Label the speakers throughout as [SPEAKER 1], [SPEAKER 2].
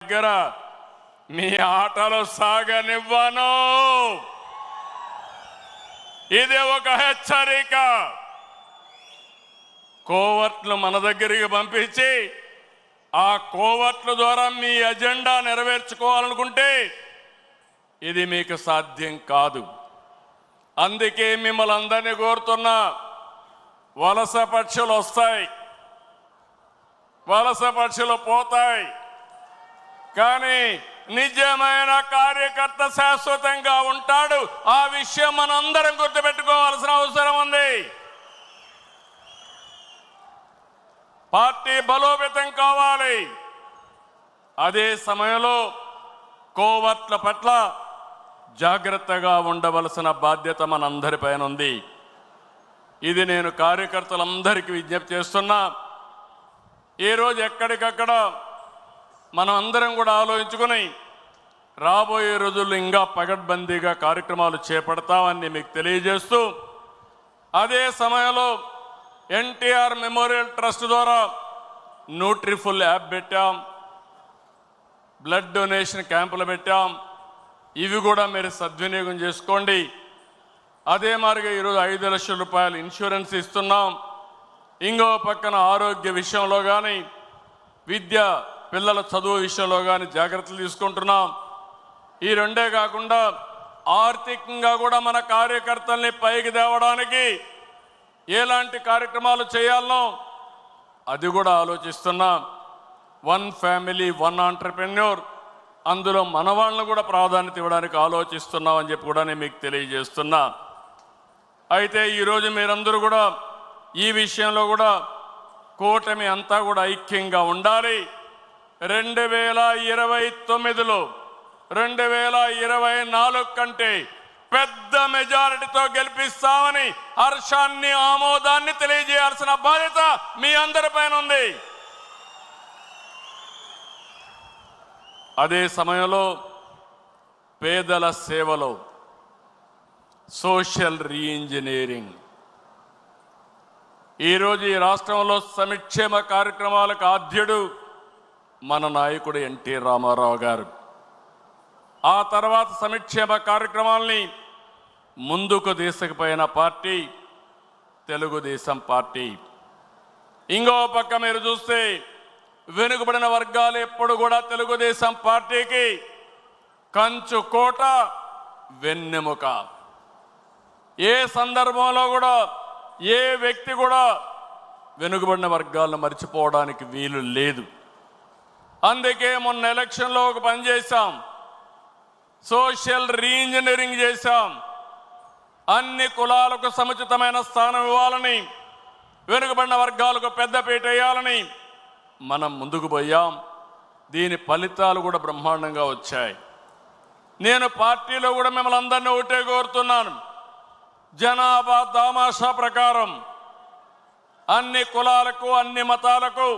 [SPEAKER 1] దగ్గర మీ ఆటలు సాగనివ్వను. ఇది ఒక హెచ్చరిక. కోవర్ట్లు మన దగ్గరికి పంపించి ఆ కోవర్ట్ల ద్వారా మీ అజెండా నెరవేర్చుకోవాలనుకుంటే ఇది మీకు సాధ్యం కాదు. అందుకే మిమ్మల్ని అందరినీ కోరుతున్నా, వలస పక్షులు వస్తాయి, వలస పక్షులు పోతాయి, కానీ నిజమైన కార్యకర్త శాశ్వతంగా ఉంటాడు. ఆ విషయం మనందరం గుర్తుపెట్టుకోవాల్సిన అవసరం ఉంది. పార్టీ బలోపేతం కావాలి. అదే సమయంలో కోవర్ట్ల పట్ల జాగ్రత్తగా ఉండవలసిన బాధ్యత మనందరిపైన ఉంది. ఇది నేను కార్యకర్తలందరికీ విజ్ఞప్తి చేస్తున్నా. ఈరోజు ఎక్కడికక్కడ మనం అందరం కూడా ఆలోచించుకొని రాబోయే రోజుల్లో ఇంకా పగడ్బందీగా కార్యక్రమాలు చేపడతామని మీకు తెలియజేస్తూ, అదే సమయంలో ఎన్టీఆర్ మెమోరియల్ ట్రస్ట్ ద్వారా న్యూట్రిఫుల్ యాప్ పెట్టాం, బ్లడ్ డొనేషన్ క్యాంపులు పెట్టాం. ఇవి కూడా మీరు సద్వినియోగం చేసుకోండి. అదే మాదిరిగా ఈరోజు 5 లక్షల రూపాయలు ఇన్సూరెన్స్ ఇస్తున్నాం. ఇంకో పక్కన ఆరోగ్య విషయంలో కానీ, విద్య పిల్లల చదువు విషయంలో కానీ జాగ్రత్తలు తీసుకుంటున్నాం. ఈ రెండే కాకుండా ఆర్థికంగా కూడా మన కార్యకర్తల్ని పైకి తేవడానికి ఎలాంటి కార్యక్రమాలు చేయాలనో అది కూడా ఆలోచిస్తున్నాం. 1 ఫ్యామిలీ 1 ఆంటర్‌ప్రెన్యూర్, అందులో మన వాళ్ళని కూడా ప్రాధాన్యత ఇవ్వడానికి ఆలోచిస్తున్నాం అని చెప్పి కూడా నేను మీకు తెలియజేస్తున్నా. అయితే ఈరోజు మీరందరూ కూడా ఈ విషయంలో కూడా కూటమి అంతా కూడా ఐక్యంగా ఉండాలి. 2029లో 2024 కంటే పెద్ద మెజారిటీతో గెలిపిస్తామని హర్షాన్ని, ఆమోదాన్ని తెలియజేయాల్సిన బాధ్యత మీ అందరిపైన ఉంది. అదే సమయంలో పేదల సేవలో సోషల్ రీఇంజనీరింగ్, ఈరోజు ఈ రాష్ట్రంలో సంక్షేమ కార్యక్రమాలకు ఆద్యుడు మన నాయకుడు ఎన్టీ రామారావు గారు. ఆ తర్వాత సంక్షేమ కార్యక్రమాల్ని ముందుకు తీసుకుపోయిన పార్టీ తెలుగుదేశం పార్టీ. ఇంకో పక్క మీరు చూస్తే వెనుకబడిన వర్గాలు ఎప్పుడు కూడా తెలుగుదేశం పార్టీకి కంచు కోట, వెన్నెముక. ఏ సందర్భంలో కూడా ఏ వ్యక్తి కూడా వెనుకబడిన వర్గాలను మర్చిపోవడానికి వీలు లేదు. అందుకే మొన్న ఎలక్షన్లో ఒక పని చేశాం, సోషల్ రీఇంజనీరింగ్ చేశాం. అన్ని కులాలకు సముచితమైన స్థానం ఇవ్వాలని, వెనుకబడిన వర్గాలకు పెద్దపీట వేయాలని మనం ముందుకు పోయాం. దీని ఫలితాలు కూడా బ్రహ్మాండంగా వచ్చాయి. నేను పార్టీలో కూడా మిమ్మల్ని అందరినీ ఒకటే కోరుతున్నాను, జనాభా దామాషా ప్రకారం అన్ని కులాలకు, అన్ని మతాలకు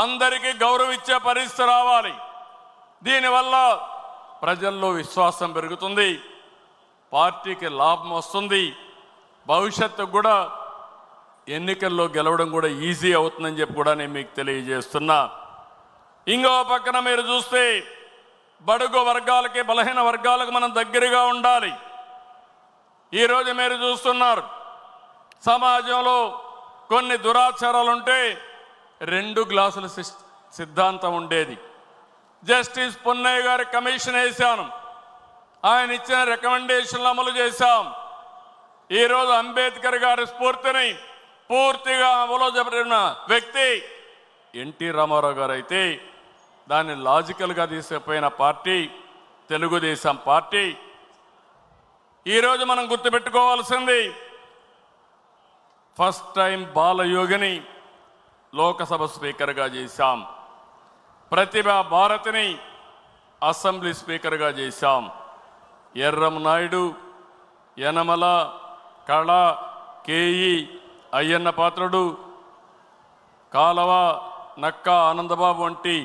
[SPEAKER 1] అందరికీ గౌరవించే పరిస్థితి రావాలి. దీనివల్ల ప్రజల్లో విశ్వాసం పెరుగుతుంది, పార్టీకి లాభం వస్తుంది, భవిష్యత్తుకు కూడా ఎన్నికల్లో గెలవడం కూడా ఈజీ అవుతుందని చెప్పి కూడా నేను మీకు తెలియజేస్తున్నా. ఇంకో పక్కన మీరు చూస్తే బడుగు వర్గాలకి, బలహీన వర్గాలకు మనం దగ్గరగా ఉండాలి. ఈరోజు మీరు చూస్తున్నారు, సమాజంలో కొన్ని దురాచారాలు ఉంటే 2 గ్లాసుల సిద్ధాంతం ఉండేది. జస్టిస్ పున్నయ్య గారి కమిషన్ వేశాను, ఆయన ఇచ్చిన రికమెండేషన్లు అమలు చేశాం. ఈరోజు అంబేద్కర్ గారి స్ఫూర్తిని పూర్తిగా అమలు జరిపిన వ్యక్తి ఎన్టీ రామారావు గారు అయితే, దాన్ని లాజికల్గా తీసుకుపోయిన పార్టీ తెలుగుదేశం పార్టీ. ఈరోజు మనం గుర్తుపెట్టుకోవాల్సింది, ఫస్ట్ టైం బాలయోగిని లోకసభ స్పీకర్గా చేశాం, ప్రతిభా భారతిని అసెంబ్లీ స్పీకర్గా చేశాం, ఎర్రం నాయుడు, యనమల, కళ, కేఈ, అయ్యన్న పాత్రుడు, కాలవ, నక్క ఆనందబాబు వంటి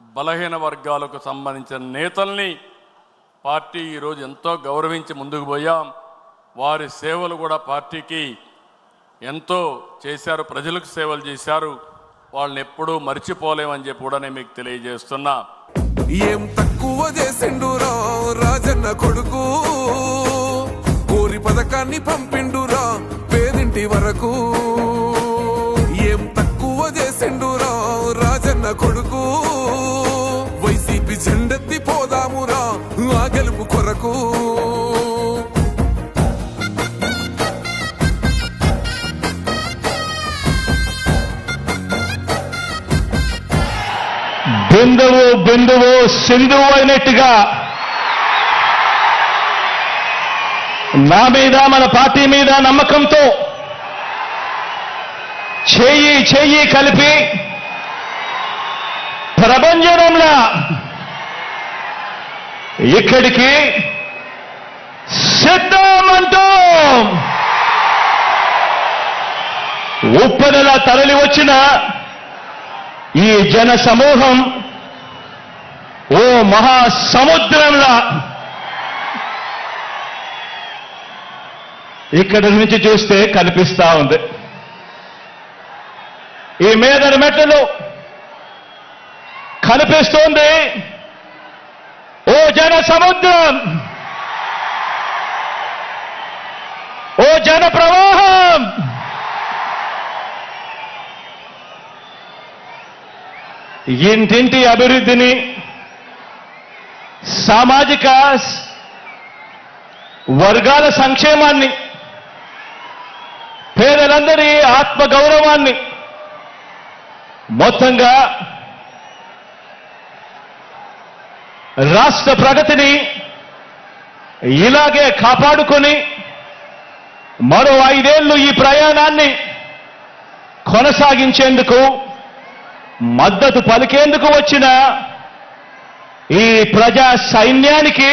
[SPEAKER 1] బలహీన వర్గాలకు సంబంధించిన నేతల్ని పార్టీ ఈరోజు ఎంతో గౌరవించి ముందుకు పోయాం. వారి సేవలు కూడా పార్టీకి ఎంతో చేశారు, ప్రజలకు సేవలు చేశారు. వాళ్ళని ఎప్పుడూ మర్చిపోలేమని చెప్పి కూడా నేను మీకు తెలియజేస్తున్నా.
[SPEAKER 2] ఏం తక్కువ చేసిండురా రాజన్న కొడుకు, కోరి పథకాన్ని పంపిండురా పేదింటి వరకు. ఏం తక్కువ చేసిండురా రాజన్న కొడుకు, వైసీపీ జెండెత్తి పోదామురా ఆ గెలుపు కొరకు.
[SPEAKER 3] బిందువు బిందువు సింధువు అయినట్టుగా నా మీద మన పార్టీ మీద నమ్మకంతో చేయి చేయి కలిపి ప్రభంజనంలా ఇక్కడికి సిద్ధమంటూ ఉప్పెనలా తరలి వచ్చిన ఈ జన సమూహం ఓ మహాసముద్రంలా ఇక్కడి నుంచి చూస్తే కనిపిస్తా ఉంది. ఈ మేదరి మెట్లలో కనిపిస్తోంది ఓ జన సముద్రం, ఓ జన ప్రవాహం. ఇంటింటి అభివృద్ధిని, సామాజిక వర్గాల సంక్షేమాన్ని, పేదలందరి ఆత్మగౌరవాన్ని, మొత్తంగా రాష్ట్ర ప్రగతిని ఇలాగే కాపాడుకొని మరో 5 ఏళ్లు ఈ ప్రయాణాన్ని కొనసాగించేందుకు మద్దతు పలికేందుకు వచ్చిన ఈ ప్రజా సైన్యానికి,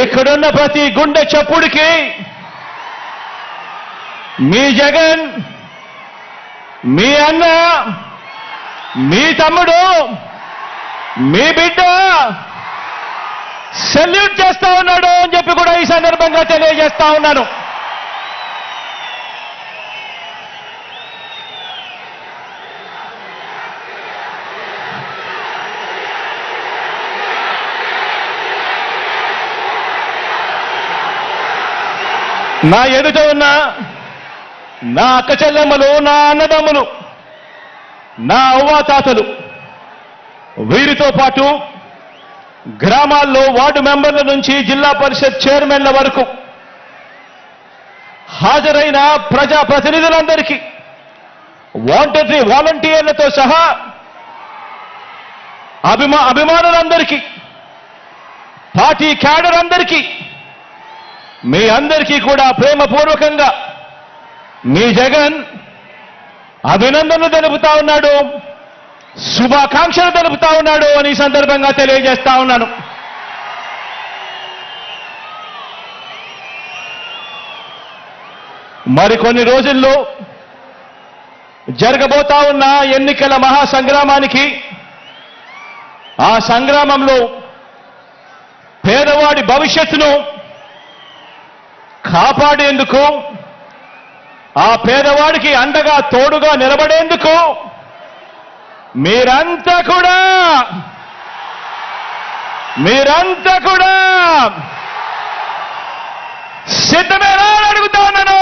[SPEAKER 3] ఇక్కడున్న ప్రతి గుండె చప్పుడికి మీ జగన్, మీ అన్న, మీ తమ్ముడు, మీ బిడ్డ సెల్యూట్ చేస్తా ఉన్నాడు అని చెప్పి కూడా ఈ సందర్భంగా తెలియజేస్తా ఉన్నాను. నా ఎదుట ఉన్న నా అక్క చెల్లెమ్మలు, నా అన్నదమ్ములు, నా అవ్వాతాతలు, వీరితో పాటు గ్రామాల్లో వార్డు మెంబర్ల నుంచి జిల్లా పరిషత్ చైర్మన్ల వరకు హాజరైన ప్రజాప్రతినిధులందరికీ, వాలంటీర్లతో సహా అభిమానులందరికీ, పార్టీ క్యాడర్ అందరికీ, మీ అందరికీ కూడా ప్రేమపూర్వకంగా మీ జగన్ అభినందనలు తెలుపుతా ఉన్నాడు, శుభాకాంక్షలు తెలుపుతా ఉన్నాడు అని ఈ సందర్భంగా తెలియజేస్తా ఉన్నాను. మరికొన్ని రోజుల్లో జరగబోతా ఉన్న ఎన్నికల మహాసంగ్రామానికి, ఆ సంగ్రామంలో పేదవాడి భవిష్యత్తును కాపాడేందుకు, ఆ పేదవాడికి అండగా తోడుగా నిలబడేందుకు మీరంతా కూడా సిద్ధమేనా అని అడుగుతా ఉన్నాను.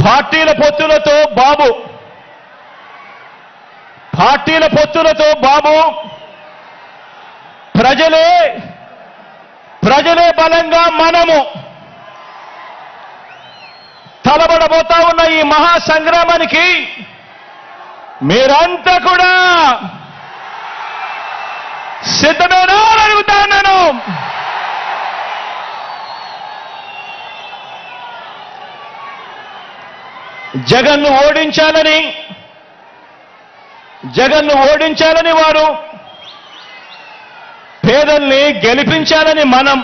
[SPEAKER 3] పార్టీల పొత్తులతో బాబు ప్రజలే బలంగా మనము తలబడబోతా ఉన్న ఈ మహాసంగ్రామానికి మీరంతా కూడా సిద్ధమేనా అని అడుగుతా ఉన్నాను. జగన్ను ఓడించాలని వారు, పేదల్ని గెలిపించాలని మనం